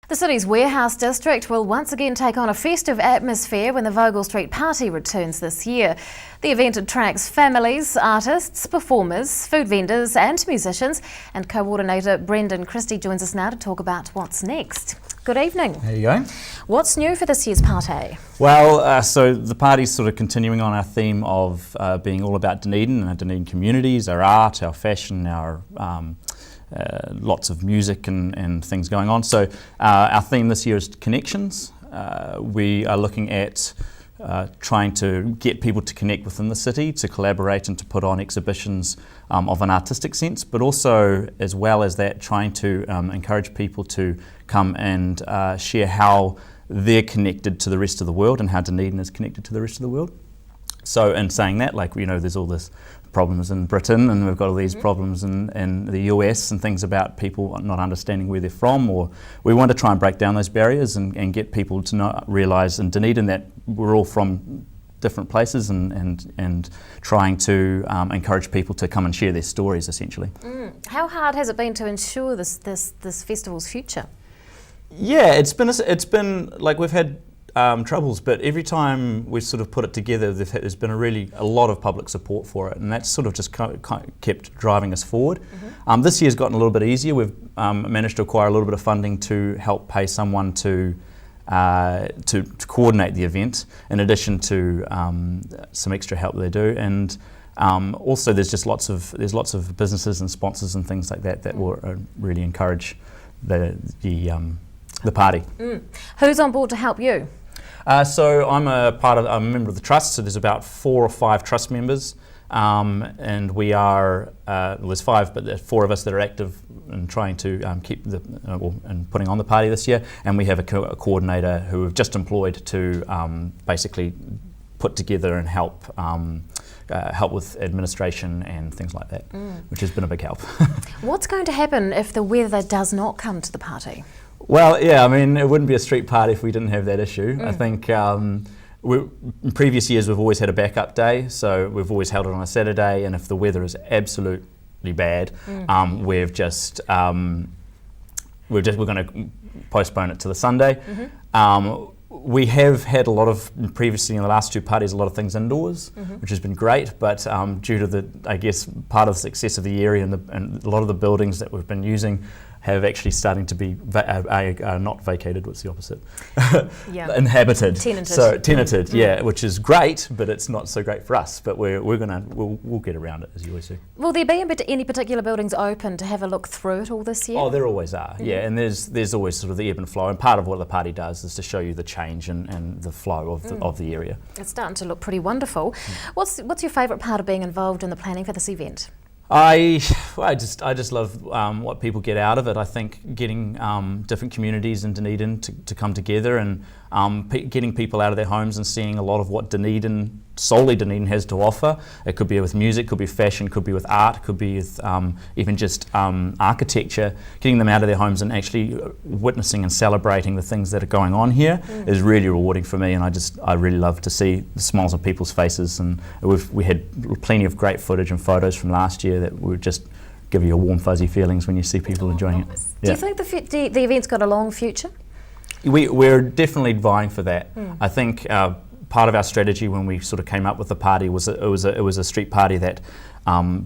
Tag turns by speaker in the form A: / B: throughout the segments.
A: The city's warehouse district will once again take on a festive atmosphere when the Vogel Street Party returns this year. The event attracts families, artists, performers, food vendors and musicians, and co-ordinator Brendan Christie joins us now to talk about what's next. Good evening.
B: How you going?
A: What's new for this year's party?
B: Well, so the party's sort of continuing on our theme of being all about Dunedin and our Dunedin communities, our art, our fashion, our lots of music and things going on. So our theme this year is connections. We are looking at trying to get people to connect within the city, to collaborate and to put on exhibitions of an artistic sense, but also, as well as that, trying to encourage people to come and share how they're connected to the rest of the world and how Dunedin is connected to the rest of the world. So in saying that, like, you know, there's all this problems in Britain and we've got all these problems in the US and things about people not understanding where they're from, or we want to try and break down those barriers and get people to realise in Dunedin that we're all from different places and trying to encourage people to come and share their stories, essentially.
A: How hard has it been to ensure this festival's future?
B: Yeah, it's been like we've had troubles, but every time we sort of put it together, there's been a lot of public support for it, and that's sort of just kept driving us forward. This year's gotten a little bit easier. We've managed to acquire a little bit of funding to help pay someone to coordinate the event, in addition to some extra help they do, and also there's lots of businesses and sponsors and things like that will really encourage the party.
A: Who's on board to help you?
B: So I'm a member of the trust, so there's about 4 or 5 trust members, and we are, there's 5, but there's 4 of us that are active in trying to keep and putting on the party this year, and we have a coordinator who we've just employed to basically put together and help with administration and things like that, which has been a big help.
A: What's going to happen if the weather does not come to the party?
B: Well, yeah, I mean, it wouldn't be a street party if we didn't have that issue. I think in previous years we've always had a backup day, so we've always held it on a Saturday, and if the weather is absolutely bad, we're going to postpone it to the Sunday. We have had previously in the last 2 parties, a lot of things indoors, which has been great, but due to part of the success of the area and a lot of the buildings that we've been using have actually starting to be not vacated. What's the opposite? Inhabited.
A: Tenanted.
B: So tenanted, yeah, which is great, but it's not so great for us. But we'll get around it, as you always do.
A: Will there be any particular buildings open to have a look through it all this year?
B: Oh, there always are, yeah, and there's always sort of the ebb and flow, and part of what the party does is to show you the change and the flow of the area.
A: It's starting to look pretty wonderful. What's your favourite part of being involved in the planning for this event?
B: I just love what people get out of it. I think getting different communities in Dunedin to come together and getting people out of their homes and seeing a lot of what solely Dunedin has to offer. It could be with music, could be fashion, could be with art, could be with even just architecture. Getting them out of their homes and actually witnessing and celebrating the things that are going on here is really rewarding for me, and I really love to see the smiles on people's faces. And we had plenty of great footage and photos from last year that would just give you a warm fuzzy feelings when you see people enjoying it.
A: Do you think the event's got a long future?
B: We're definitely vying for that. I think part of our strategy when we sort of came up with the party was it was a street party that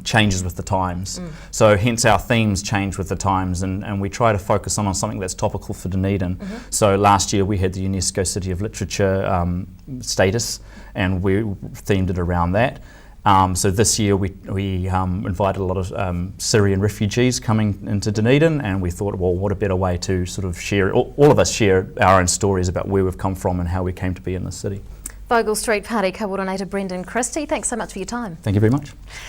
B: changes with the times. So hence our themes change with the times, and we try to focus on something that's topical for Dunedin. So last year we had the UNESCO City of Literature status, and we themed it around that. So this year we invited a lot of Syrian refugees coming into Dunedin, and we thought, well, what a better way to sort of share, all of us share our own stories about where we've come from and how we came to be in this city.
A: Vogel Street Party co-ordinator Brendan Christie, thanks so much for your time.
B: Thank you very much.